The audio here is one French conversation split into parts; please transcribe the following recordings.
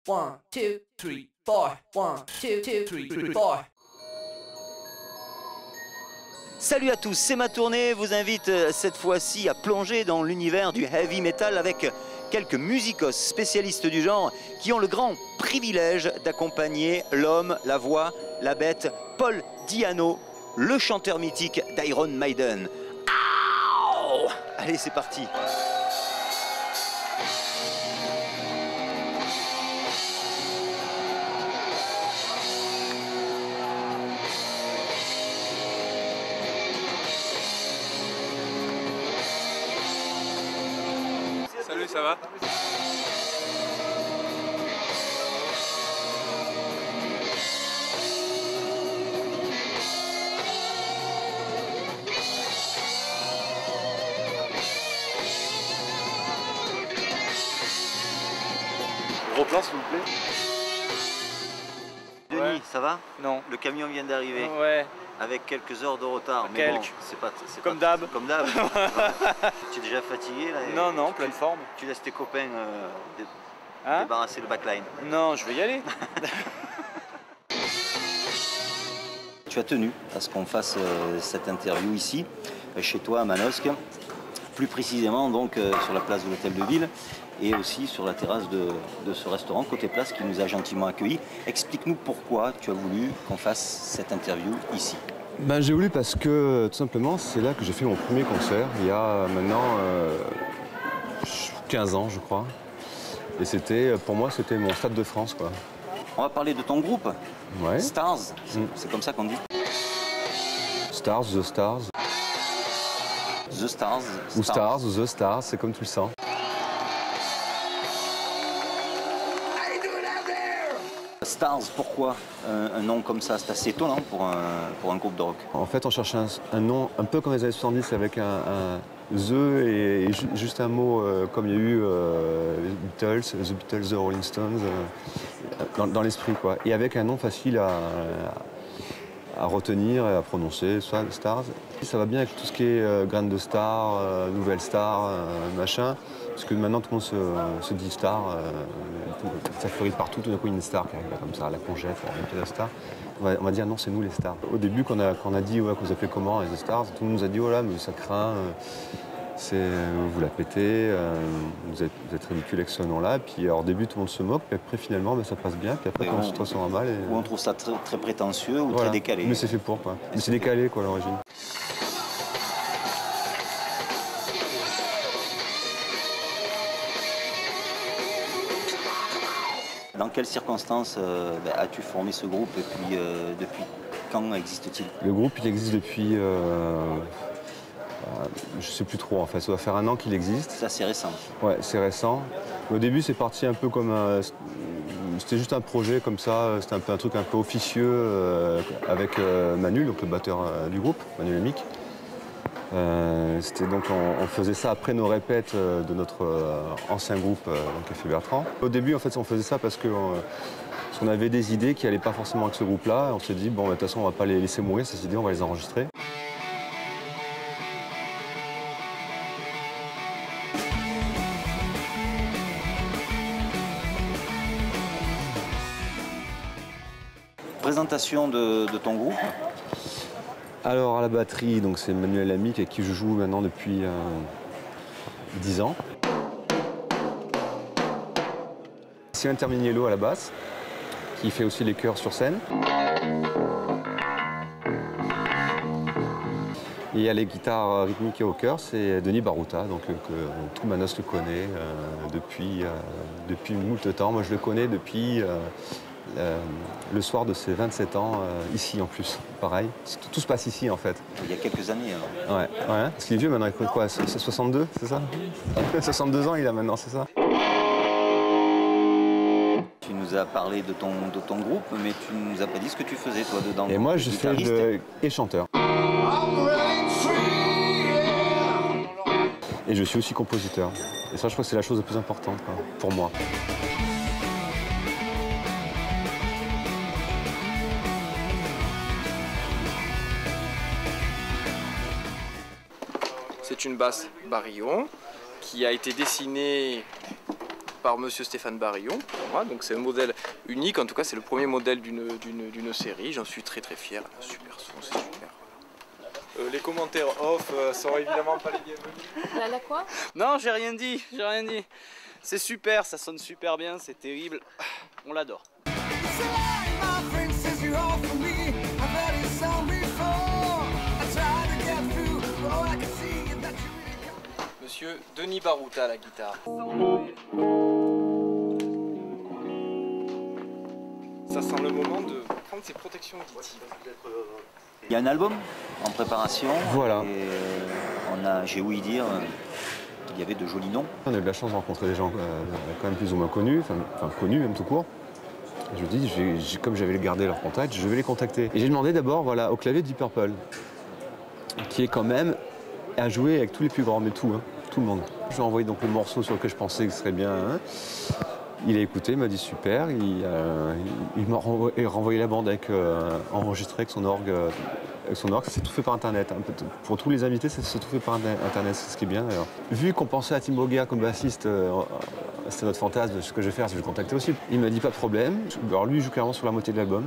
1, 2, 3, 4. 1, 2, 3, 4. Salut à tous, c'est ma tournée, vous invite cette fois-ci à plonger dans l'univers du heavy metal avec quelques musicos spécialistes du genre qui ont le grand privilège d'accompagner l'homme, la voix, la bête, Paul Di'Anno, le chanteur mythique d'Iron Maiden. Ouh! Allez, c'est parti. Salut, ça va? Gros plan s'il vous plaît. Denis, Ouais. ça va? Non. Le camion vient d'arriver. Ouais. Avec quelques heures de retard. Mais bon, c'est pas Comme d'hab. Comme d'hab. Tu es déjà fatigué là? Non, non, pleine forme. Tu laisses tes copains Hein? débarrasser le backline. Non, je vais y aller. Tu as tenu à ce qu'on fasse cette interview ici, chez toi à Manosque, plus précisément donc sur la place de l'Hôtel de Ville et aussi sur la terrasse de ce restaurant Côté Place qui nous a gentiment accueillis. Explique-nous pourquoi tu as voulu qu'on fasse cette interview ici. Ben, j'ai voulu parce que tout simplement c'est là que j'ai fait mon premier concert il y a maintenant 15 ans je crois. Et c'était, pour moi c'était mon Stade de France quoi. On va parler de ton groupe, Ouais. Stars, c'est comme ça qu'on dit. Stars, The Stars. The Stars. Ou Stars, ou The Stars, c'est comme tu le sens. Stars, pourquoi un nom comme ça? C'est assez étonnant pour un groupe de rock. En fait on cherchait un nom un peu comme les années 70 avec un The et juste un mot comme il y a eu les Beatles, The Beatles, The Rolling Stones, dans l'esprit quoi. Et avec un nom facile à retenir et à prononcer, soit Stars. Ça va bien avec tout ce qui est graines de star, nouvelle star, machin. Parce que maintenant tout le monde se dit star, ça fleurit partout, tout d'un coup il y a une star qui arrive là, comme ça, la Congette, la star. On va dire non, c'est nous les stars. Au début, quand on a dit ouais, que vous appelez comment les stars, tout le monde nous a dit oh là, mais ça craint, vous la pétez, vous êtes ridicule avec ce nom-là. Puis alors, au début, tout le monde se moque, puis après finalement ben, ça passe bien, puis après on se ressent mal. Ou on trouve ça très, très prétentieux ou voilà. très décalé. Mais c'est fait pour quoi. Mais c'est décalé quoi à l'origine. Dans quelles circonstances as-tu formé ce groupe et puis depuis quand existe-t-il? Le groupe il existe depuis, je sais plus trop en fait, ça doit faire 1 an qu'il existe. C'est assez récent. Ouais, c'est récent. Au début c'est parti un peu comme c'était juste un projet comme ça, c'était un peu un truc un peu officieux avec Manu, donc le batteur du groupe, Manu Lamic. C'était donc on faisait ça après nos répètes de notre ancien groupe Café Bertrand. Au début en fait on faisait ça parce qu'on avait des idées qui n'allaient pas forcément avec ce groupe-là. On s'est dit bon de toute façon on va pas les laisser mourir ces idées, on va les enregistrer. Présentation de ton groupe. Alors à la batterie, donc c'est Manuel Lamic avec qui je joue maintenant depuis 10 ans. C'est Interminiello à la basse, qui fait aussi les chœurs sur scène. Et à les guitares rythmiques et au chœur, c'est Denis Baruta, donc que tout Manos le connaît depuis moult temps. Moi je le connais depuis le soir de ses 27 ans, ici en plus, pareil. Tout se passe ici en fait. Il y a quelques années alors. Ouais, parce qu'il est vieux maintenant, il a quoi, c'est 62, c'est ça? 62 ans il a maintenant, c'est ça? Tu nous as parlé de ton groupe, mais tu ne nous as pas dit ce que tu faisais toi dedans. Et moi je fais et chanteur. Et je suis aussi compositeur. Et ça je crois que c'est la chose la plus importante quoi, pour moi. C'est une basse Barillon qui a été dessinée par monsieur Stéphane Barillon. Voilà, donc c'est un modèle unique, en tout cas c'est le premier modèle d'une série, j'en suis très fier. Super son, c'est super. Les commentaires off sont évidemment pas les bienvenus. La quoi? Non, j'ai rien dit. C'est super, ça sonne super bien, c'est terrible. On l'adore. Monsieur Denis Barouta à la guitare. Ça sent le moment de prendre ses protections auditives. Il y a un album en préparation. Voilà. Et j'ai ouï dire, il y avait de jolis noms. On a eu de la chance de rencontrer des gens quand même plus ou moins connus, enfin connus même tout court. Et je me dis, comme j'avais gardé leur contact, je vais les contacter. Et j'ai demandé d'abord voilà, au clavier de Deep Purple, qui est quand même à jouer avec tous les plus grands, mais tout le monde. Je lui ai envoyé donc le morceau sur lequel je pensais que ce serait bien. Il a écouté, il m'a dit super. Il m'a renvoyé la bande enregistrée avec son orgue. C'est tout fait par Internet. Pour tous les invités, c'est tout fait par Internet, c'est ce qui est bien d'ailleurs. Vu qu'on pensait à Tim Boga comme bassiste, c'était notre fantasme, ce que je vais faire, c'est que je vais le contacter aussi. Il m'a dit pas de problème. Alors lui, il joue clairement sur la moitié de l'album.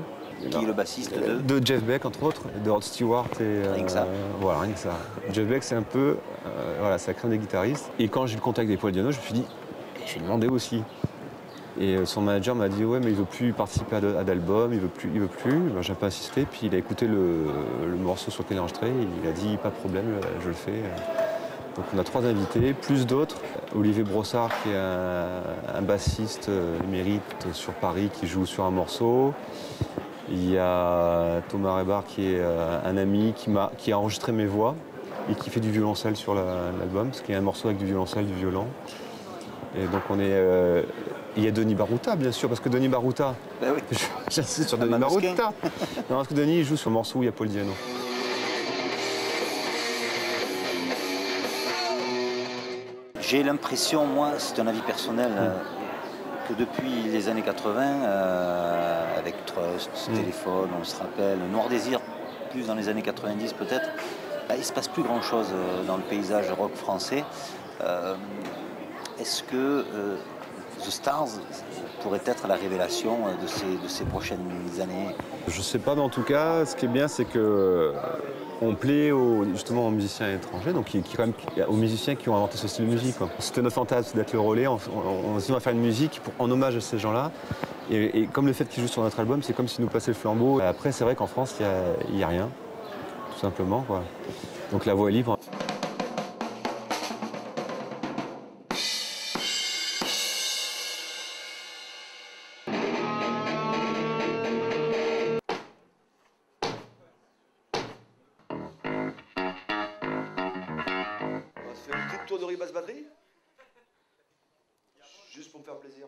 Qui est le bassiste de Jeff Beck, entre autres, de Rod Stewart. Rien que ça. Voilà, rien que ça. Jeff Beck, c'est un peu, voilà, c'est la crème des guitaristes. Et quand j'ai eu le contact des Paul Di'Anno, je me suis dit, je vais demander aussi. Et son manager m'a dit, ouais, mais il veut plus participer à d'albums, il veut plus. Ben, j'ai pas insisté, puis il a écouté le morceau sur lequel il est enregistré, il a dit, pas de problème, je le fais. Donc on a 3 invités, plus d'autres. Olivier Brossard, qui est un bassiste émérite sur Paris, qui joue sur un morceau. Il y a Thomas Rebar, qui est un ami qui a enregistré mes voix et qui fait du violoncelle sur l'album, parce qu'il y a un morceau avec du violoncelle, du violon. Et donc il y a Denis Barouta, bien sûr, parce que Denis Barouta, ben oui. J'insiste sur Denis Barouta. Non, parce que Denis il joue sur le morceau où il y a Paul Di'Anno. J'ai l'impression, moi, c'est un avis personnel, que depuis les années 80, avec Trust, Téléphone, on se rappelle, Noir Désir, plus dans les années 90 peut-être, il ne se passe plus grand-chose dans le paysage rock français. Est-ce que The Stars pourrait être la révélation de ces prochaines années? Je ne sais pas, mais en tout cas, ce qui est bien, c'est que on plaît justement aux musiciens étrangers, donc aux musiciens qui ont inventé ce style de musique. C'était notre fantasme d'être le relais. On s'est dit on va faire une musique en hommage à ces gens-là. Et comme le fait qu'ils jouent sur notre album, c'est comme s'ils nous passaient le flambeau. Après, c'est vrai qu'en France, il n'y a rien, tout simplement, quoi. Donc la voix est libre. De ribasse batterie, juste pour me faire plaisir.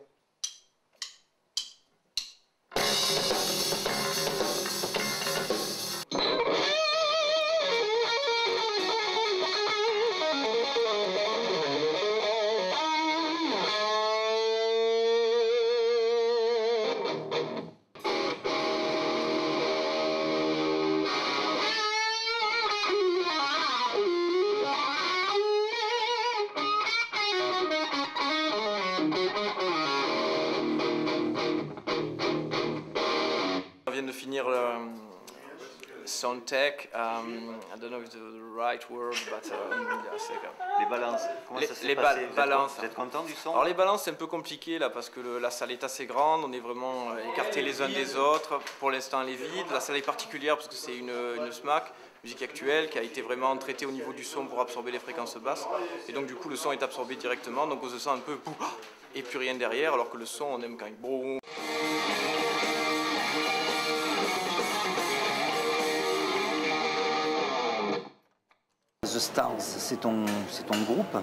On vient de finir le Soundtech. I don't know if it's the right word, but yeah, c'est Les balances, comment ça s'est passé? Vous êtes content du son? Alors les balances, c'est un peu compliqué là parce que la salle est assez grande, on est vraiment écartés les uns des autres. Pour l'instant, elle est vide. La salle est particulière parce que c'est une SMAC, musique actuelle, qui a été vraiment traitée au niveau du son pour absorber les fréquences basses. Et donc du coup, le son est absorbé directement, donc on se sent un peu et plus rien derrière, alors que le son, on aime quand même. The Stars, c'est ton groupe.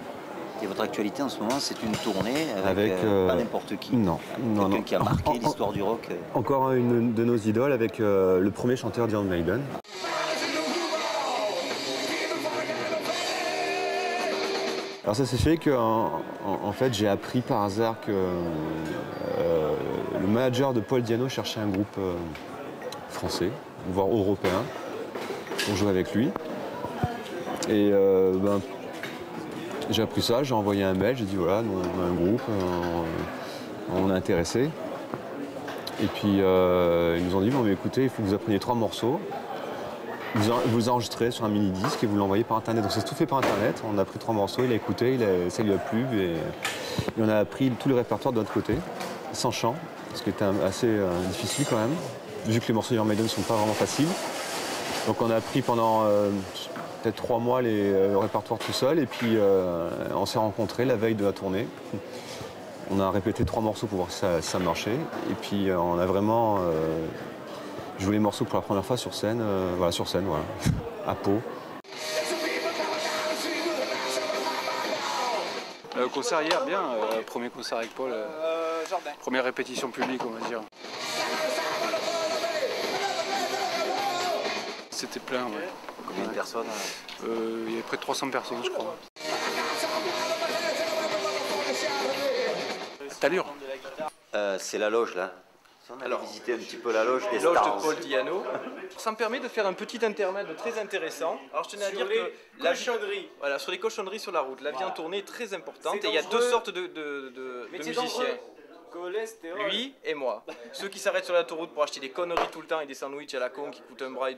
Et votre actualité en ce moment, c'est une tournée avec pas n'importe qui. Non. Quelqu'un qui a marqué l'histoire du rock. Encore une de nos idoles avec le premier chanteur d'Iron Maiden. Alors ça s'est fait que en fait j'ai appris par hasard que le manager de Paul Di'Anno cherchait un groupe français, voire européen, pour jouer avec lui. Et j'ai appris ça, j'ai envoyé un mail, j'ai dit voilà, nous on a un groupe, On est intéressé. Et puis ils nous ont dit, bon mais écoutez, il faut que vous appreniez 3 morceaux. Vous enregistrez sur un mini-disque et vous l'envoyez par internet. Donc c'est tout fait par internet. On a pris 3 morceaux, il a écouté, ça lui a plu. Et on a appris tout le répertoire de notre côté, sans chant, ce qui était assez difficile quand même, vu que les morceaux d'Iron Maiden ne sont pas vraiment faciles. Donc on a appris pendant peut-être 3 mois le répertoire tout seul. Et puis on s'est rencontrés la veille de la tournée. On a répété 3 morceaux pour voir si ça marchait. Et puis on a vraiment joué les morceaux pour la première fois sur scène, voilà, à Pau. Concert hier, bien. Premier concert avec Paul. Jardin. Première répétition publique, on va dire. C'était plein, ouais. Combien de personnes? Il y avait près de 300 personnes, je crois. T'allure. C'est la loge, là. On allait visiter un petit peu la loge des Loge Stars. de Paul Diano. Ça me permet de faire un petit intermède très intéressant. Alors je tenais à dire que la cochonnerie, voilà, sur les cochonneries sur la route, la vie en tournée est très importante et il y a 2 sortes de musiciens. Lui et moi. Ceux qui s'arrêtent sur l'autoroute pour acheter des conneries tout le temps et des sandwichs à la con qui coûtent 1,5 bras et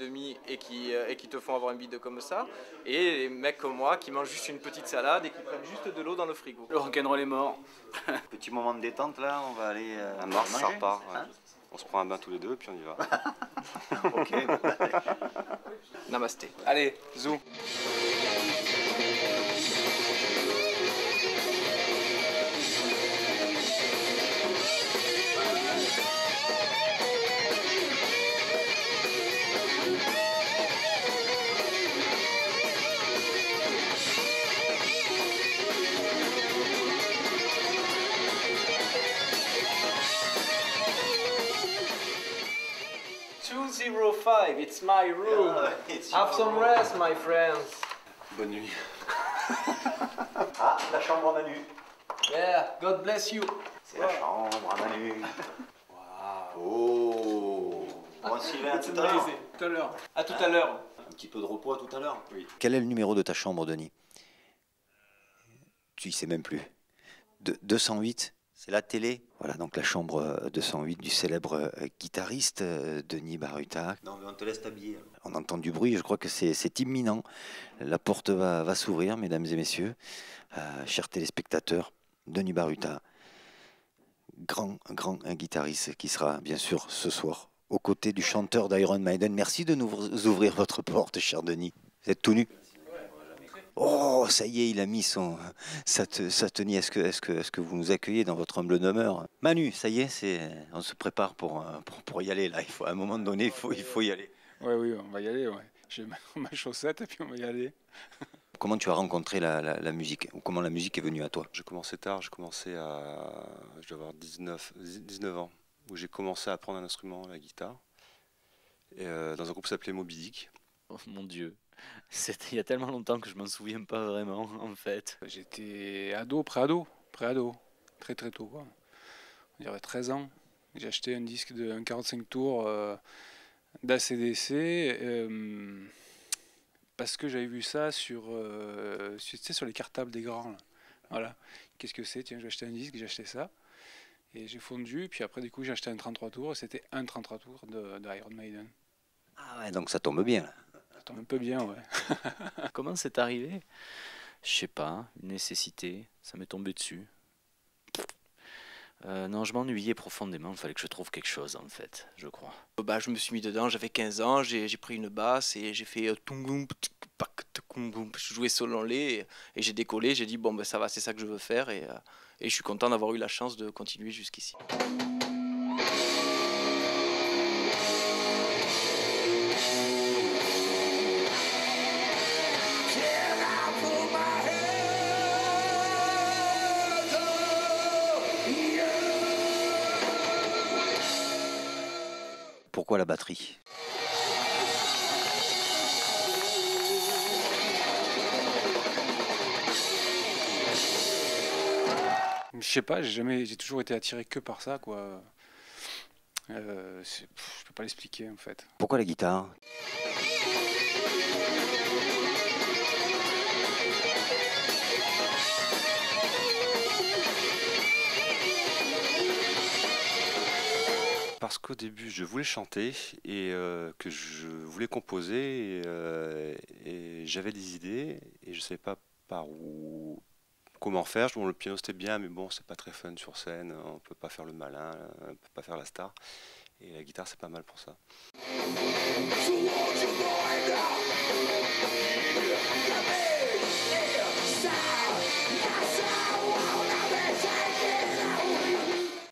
qui te font avoir un bide comme ça. Et les mecs comme moi qui mangent juste une petite salade et qui prennent juste de l'eau dans le frigo. Le rock'n'roll est mort. Petit moment de détente, là, on va aller À Mars, ça manger. repart. Ouais. Hein? On se prend un bain tous les deux, puis on y va. Ok. Namasté. Allez, zou. It's my room. Have some rest, my friends. Bonne nuit. Ah, la chambre à Manu. Yeah, God bless you. C'est la chambre à Manu. Oh. Bon, Sylvain, à tout à l'heure. Tout à l'heure. À tout à l'heure. Un petit peu de repos à tout à l'heure. Oui. Quel est le numéro de ta chambre, Denis? Tu y sais même plus. 208, c'est la télé. Voilà, donc la chambre 208 du célèbre guitariste Denis Baruta. Non, mais on te laisse t'habiller. On entend du bruit, je crois que c'est imminent. La porte va s'ouvrir, mesdames et messieurs. Chers téléspectateurs, Denis Baruta, grand guitariste qui sera bien sûr ce soir aux côtés du chanteur d'Iron Maiden. Merci de nous ouvrir votre porte, cher Denis. Vous êtes tout nu? Oh, ça y est, il a mis sa tenue. Est-ce que vous nous accueillez dans votre humble demeure? Manu, ça y est, on se prépare pour y aller là. À un moment donné, il faut y aller. Oui, on va y aller, ouais. J'ai ma chaussette et puis on va y aller. Comment tu as rencontré la musique? Ou comment la musique est venue à toi? J'ai commencé tard, je dois avoir 19 ans, où j'ai commencé à apprendre un instrument, la guitare, et, dans un groupe qui s'appelait Moby Dick. Oh mon Dieu, c'était il y a tellement longtemps que je m'en souviens pas vraiment en fait. J'étais préado, très tôt quoi. On dirait 13 ans. J'ai acheté un disque de 45 tours d'ACDC parce que j'avais vu ça sur les cartables des grands. Là. Voilà. Qu'est-ce que c'est? Tiens, je vais acheter un disque, j'ai acheté ça. Et j'ai fondu, puis après du coup j'ai acheté un 33 tours et c'était un 33 tours de Iron Maiden. Ah ouais, donc ça tombe bien là. Ça tombe un peu bien, ouais. Comment c'est arrivé? Je sais pas, une nécessité, ça m'est tombé dessus. Non, je m'ennuyais profondément, il fallait que je trouve quelque chose en fait, je crois. Bah, je me suis mis dedans, j'avais 15 ans, j'ai pris une basse et j'ai fait je jouais selon les et j'ai décollé, j'ai dit bon ben ça va, c'est ça que je veux faire et je suis content d'avoir eu la chance de continuer jusqu'ici. Pourquoi la batterie? Je sais pas, j'ai toujours été attiré que par ça, quoi. Je peux pas l'expliquer en fait. Pourquoi la guitare? Parce qu'au début, je voulais chanter et que je voulais composer et j'avais des idées et je ne savais pas par où, comment faire. Bon, le piano c'était bien, mais bon, c'est pas très fun sur scène. On peut pas faire le malin, on peut pas faire la star. Et la guitare, c'est pas mal pour ça.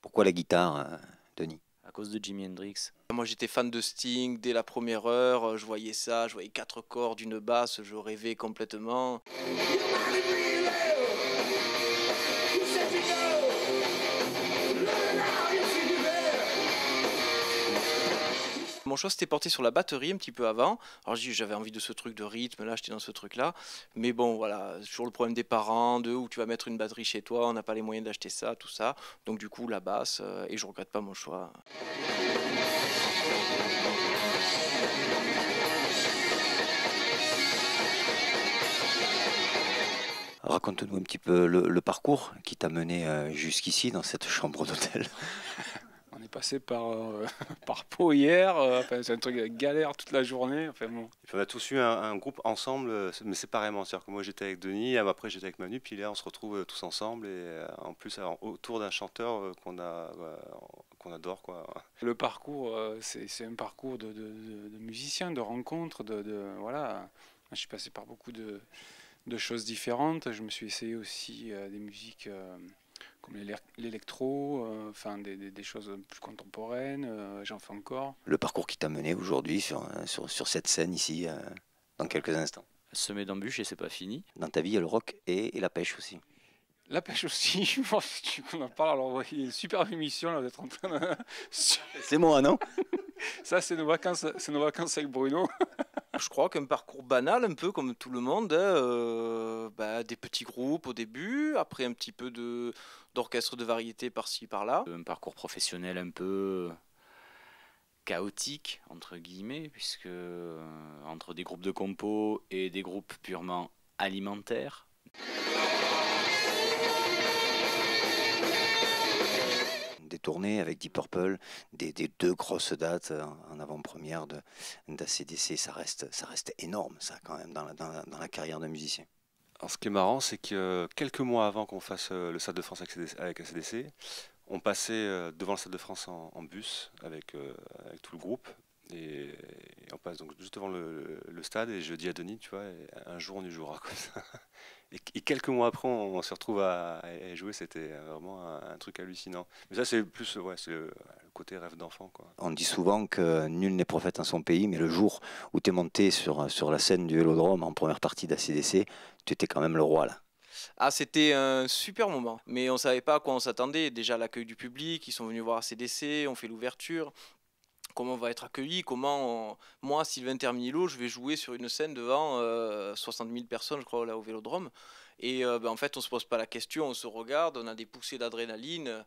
Pourquoi la guitare, Denis? À cause de Jimi Hendrix. Moi j'étais fan de Sting dès la première heure, je voyais ça, je voyais 4 cordes, une basse, je rêvais complètement. Mon choix s'était porté sur la batterie un petit peu avant. Alors j'avais envie de ce truc de rythme, là j'étais dans ce truc là. Mais bon voilà, toujours le problème des parents, de où tu vas mettre une batterie chez toi, on n'a pas les moyens d'acheter ça, tout ça. Donc du coup la basse, et je regrette pas mon choix. Raconte-nous un petit peu le parcours qui t'a mené jusqu'ici dans cette chambre d'hôtel. On est passé par Pau hier, enfin, c'est un truc galère toute la journée. Enfin, bon. Et puis on a tous eu un groupe ensemble, mais séparément. C'est-à-dire que moi j'étais avec Denis, après j'étais avec Manu, puis là on se retrouve tous ensemble et en plus alors, autour d'un chanteur qu'on adore, quoi. Le parcours, c'est un parcours de musicien, de rencontres, voilà. Je suis passé par beaucoup de choses différentes. Je me suis essayé aussi des musiques comme l'électro, enfin des choses plus contemporaines. J'en fais encore. Le parcours qui t'a mené aujourd'hui sur cette scène ici, dans quelques instants. Semer d'embûches et c'est pas fini. Dans ta vie, il y a le rock et la pêche aussi. La pêche aussi, je pense qu'on en parle. Alors, il y a une superbe émission là, d'être en train de... C'est moi, non? Ça, c'est nos vacances avec Bruno. Je crois qu'un parcours banal, un peu comme tout le monde, hein, des petits groupes au début, après un petit peu d'orchestre de variété par-ci par-là. Un parcours professionnel un peu chaotique, entre guillemets, puisque entre des groupes de compos et des groupes purement alimentaires. Des tournées avec Deep Purple, des 2 grosses dates en avant-première d'ACDC, ça reste énorme ça quand même dans la carrière d'un musicien. Alors, ce qui est marrant, c'est que quelques mois avant qu'on fasse le Stade de France avec ACDC, on passait devant le Stade de France en bus avec tout le groupe. Et on passe donc juste devant le stade et je dis à Denis, tu vois, un jour on y jouera comme ça. Et quelques mois après, on se retrouve à jouer, c'était vraiment un truc hallucinant. Mais ça, c'est plus c'est le côté rêve d'enfant, quoi. On dit souvent que nul n'est prophète en son pays, mais le jour où tu es monté sur la scène du Vélodrome en première partie d'ACDC, tu étais quand même le roi là. Ah, c'était un super moment, mais on ne savait pas à quoi on s'attendait. Déjà l'accueil du public, ils sont venus voir ACDC, on fait l'ouverture. Comment on va être accueilli, moi, Sylvain Terminilo, je vais jouer sur une scène devant 60 000 personnes, je crois, là au Vélodrome. Et en fait, on ne se pose pas la question, on se regarde, on a des poussées d'adrénaline,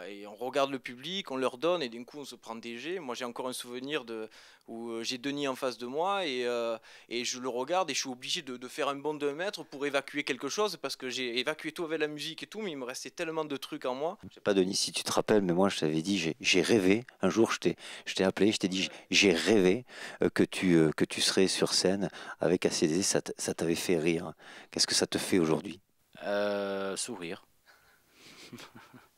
et on regarde le public, on leur donne, et d'un coup, on se prend des jets. Moi, j'ai encore un souvenir où j'ai Denis en face de moi, et je le regarde, et je suis obligé de faire un bond d'1 mètre pour évacuer quelque chose, parce que j'ai évacué tout avec la musique et tout, mais il me restait tellement de trucs en moi. Je sais pas, Denis, si tu te rappelles, mais moi, je t'avais dit, j'ai rêvé, un jour, je t'ai appelé, je t'ai dit, j'ai rêvé que tu serais sur scène avec ACDC, ça t'avait fait rire. Qu'est-ce que ça te fait aujourd'hui? Sourire.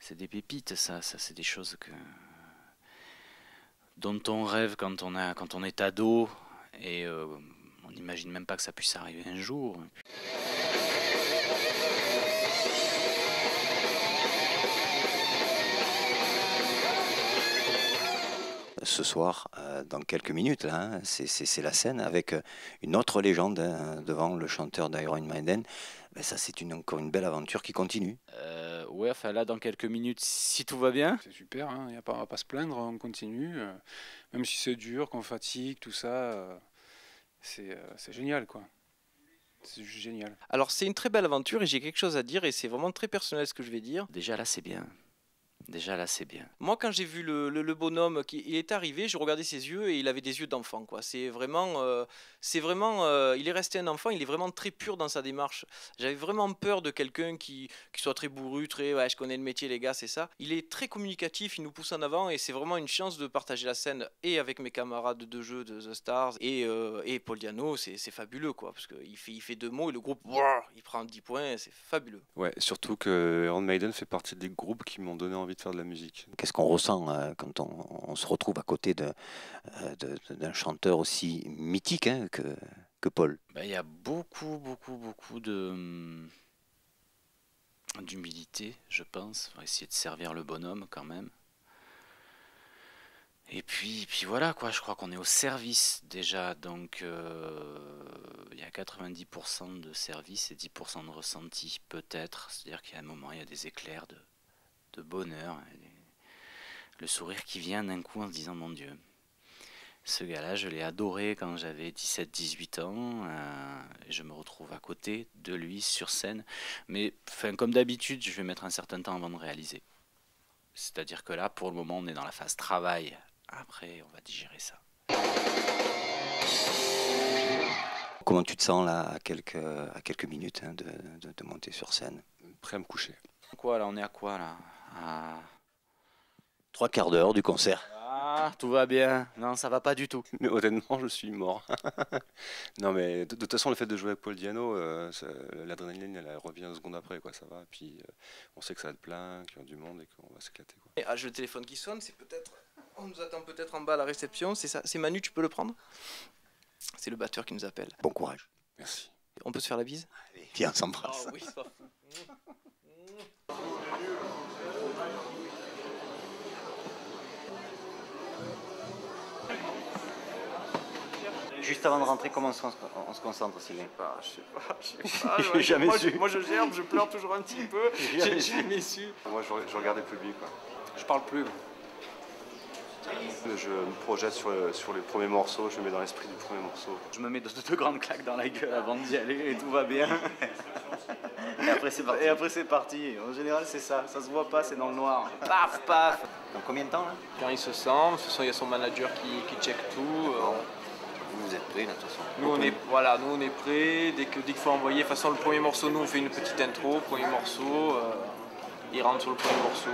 C'est des pépites, ça c'est des choses dont on rêve quand on est ado et on n'imagine même pas que ça puisse arriver un jour. Ce soir, dans quelques minutes, là, hein, c'est la scène avec une autre légende hein, devant le chanteur d'Iron Maiden. Ben ça, c'est encore une belle aventure qui continue. Ouais, enfin là, dans quelques minutes, si tout va bien. C'est super, hein, on va pas se plaindre, on continue. Même si c'est dur, qu'on fatigue, tout ça, c'est génial, quoi. C'est juste génial. Alors, c'est une très belle aventure et j'ai quelque chose à dire et c'est vraiment très personnel ce que je vais dire. Déjà là, c'est bien. Déjà là, c'est bien. Moi, quand j'ai vu le bonhomme qui il est arrivé, je regardais ses yeux et il avait des yeux d'enfant, quoi. Il est resté un enfant. Il est vraiment très pur dans sa démarche. J'avais vraiment peur de quelqu'un qui soit très bourru, très ouais, je connais le métier, les gars, c'est ça. Il est très communicatif, il nous pousse en avant et c'est vraiment une chance de partager la scène et avec mes camarades de jeu de The Stars et Paul Diano, c'est fabuleux, quoi, parce qu'il fait 2 mots et le groupe, il prend 10 points, c'est fabuleux. Ouais, surtout que Iron Maiden fait partie des groupes qui m'ont donné envie de faire de la musique. Qu'est-ce qu'on ressent quand on se retrouve à côté d'un chanteur aussi mythique hein, que Paul? Il y a beaucoup d'humilité, je pense. On va essayer de servir le bonhomme quand même. Et puis voilà quoi, je crois qu'on est au service déjà, donc il y a 90% de service et 10% de ressenti peut-être, c'est-à-dire qu'il y a un moment, il y a des éclairs de bonheur, le sourire qui vient d'un coup en se disant mon Dieu, ce gars-là je l'ai adoré quand j'avais 17-18 ans, et je me retrouve à côté de lui sur scène, mais comme d'habitude je vais mettre un certain temps avant de réaliser, c'est-à-dire que là pour le moment on est dans la phase travail. Après, on va digérer ça. Comment tu te sens là à quelques minutes hein, de monter sur scène? Prêt à me coucher. Quoi là, on est à quoi là? À 3/4 d'heure du concert. Ah, tout va bien. Non, ça va pas du tout. Mais honnêtement, je suis mort. Non, mais de toute façon, le fait de jouer avec Paul Diano, l'adrénaline, elle revient 2 secondes après, quoi. Ça va. Puis on sait que ça va être plein, qu'il y a du monde et qu'on va s'éclater, quoi. Et le téléphone qui sonne, c'est peut-être. On nous attend peut-être en bas à la réception. C'est ça. C'est Manu, tu peux le prendre? C'est le batteur qui nous appelle. Bon courage. Merci. On peut se faire la bise? Allez, viens, on s'embrasse. Ah oui, ça. Juste avant de rentrer, comment on se concentre, Sylvain? Je sais pas. J'ai jamais su. Moi je gerbe, je pleure toujours un petit peu. J'ai jamais su. Moi, je regarde le public, quoi. Je parle plus. Je me projette sur les premiers morceaux, je me mets dans l'esprit du premier morceau. Je me mets 2 grandes claques dans la gueule avant d'y aller et tout va bien. Et après, c'est parti. Et après c'est parti. En général c'est ça se voit pas, c'est dans le noir. Paf, paf. Dans combien de temps là? Quand il se sent, de toute façon il y a son manager qui check tout. Vous êtes prêts là, de toute façon? Nous on est prêts, dès qu'il faut envoyer, de toute façon le premier morceau, nous on fait une petite intro, premier morceau, il rentre sur le premier morceau.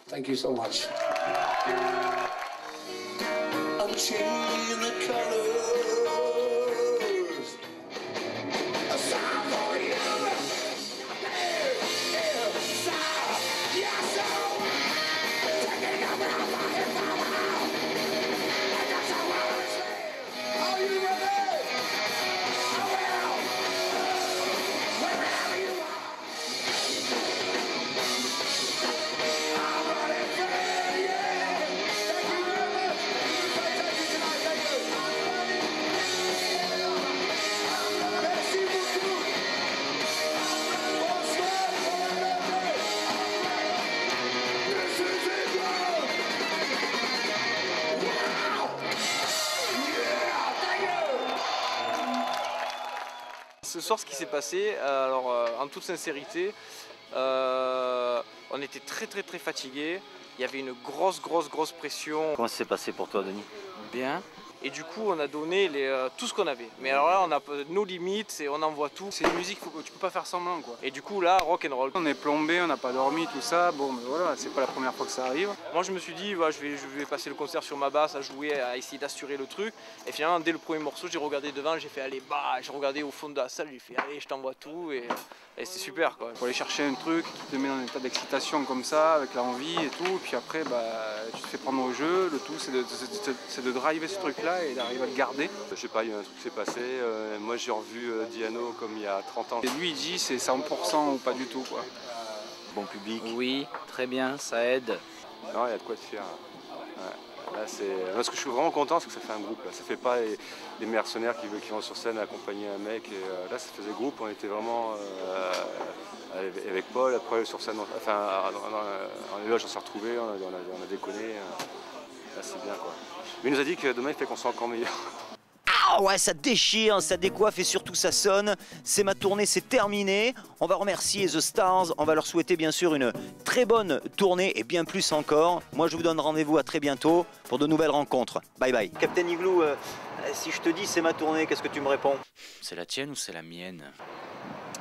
Thank you so much. I'm changing the colors. A song for you. Yes, taking over my power. I got some words. Are you ready? I will. Wherever you are. Ce soir, ce qui s'est passé, alors en toute sincérité, on était très fatigués. Il y avait une grosse pression. Comment ça s'est passé pour toi, Denis? Bien. Et du coup, on a donné tout ce qu'on avait. Mais alors là, on a nos limites et on envoie tout. C'est une musique, tu peux pas faire semblant quoi. Et du coup, là, rock and roll. On est plombé, on n'a pas dormi, tout ça. Bon, mais voilà, c'est pas la première fois que ça arrive. Moi, je me suis dit, je vais passer le concert sur ma basse, à jouer, à essayer d'assurer le truc. Et finalement, dès le premier morceau, j'ai regardé devant, j'ai fait allez, j'ai regardé au fond de la salle, j'ai fait allez, je t'envoie tout. Et c'est super quoi. Faut aller chercher un truc qui te met dans un état d'excitation comme ça, avec l'envie et tout. Puis après, tu te fais prendre au jeu. Le tout, c'est de driver ce truc-là et d'arriver à le garder. Je sais pas, il y a un truc qui s'est passé. Moi, j'ai revu Diano comme il y a 30 ans. Et lui, il dit c'est 100% ou pas du tout, quoi. Bon public? Oui, très bien, ça aide. Non, il y a de quoi te faire. Ouais. Là, ce que je suis vraiment content, c'est que ça fait un groupe. Là. Ça fait pas les mercenaires qui vont sur scène accompagner un mec. Et, là, ça faisait groupe. On était vraiment avec Paul. Après, sur scène, en éloge, on s'est retrouvés, on a déconné. Là, c'est bien, quoi. Mais il nous a dit que demain, il fait qu'on soit encore meilleur. Ah ouais, ça déchire, ça décoiffe et surtout ça sonne. C'est ma tournée, c'est terminé. On va remercier The Stars, on va leur souhaiter bien sûr une très bonne tournée et bien plus encore. Moi je vous donne rendez-vous à très bientôt pour de nouvelles rencontres. Bye bye. Captain Igloo, si je te dis c'est ma tournée, qu'est-ce que tu me réponds? C'est la tienne ou c'est la mienne?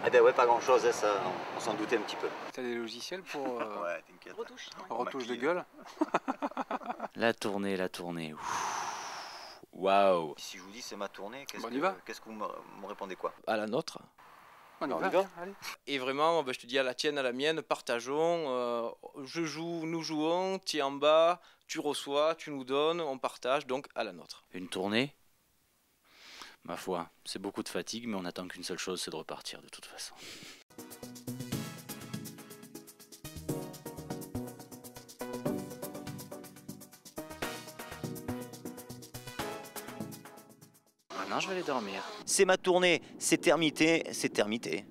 Eh ben ouais, pas grand chose, ça, on s'en doutait un petit peu. T'as des logiciels pour Ouais, t'inquiète. retouche de gueule? La tournée, la tournée. Waouh! Si je vous dis c'est ma tournée, qu'est-ce que vous me répondez quoi? À la nôtre. On y va, allez. Et vraiment, je te dis à la tienne, à la mienne, partageons. Je joue, nous jouons, tu es en bas, tu reçois, tu nous donnes, on partage, donc à la nôtre. Une tournée? Ma foi, c'est beaucoup de fatigue, mais on n'attend qu'une seule chose, c'est de repartir de toute façon. Maintenant, je vais aller dormir. C'est ma tournée, c'est terminé, c'est terminé.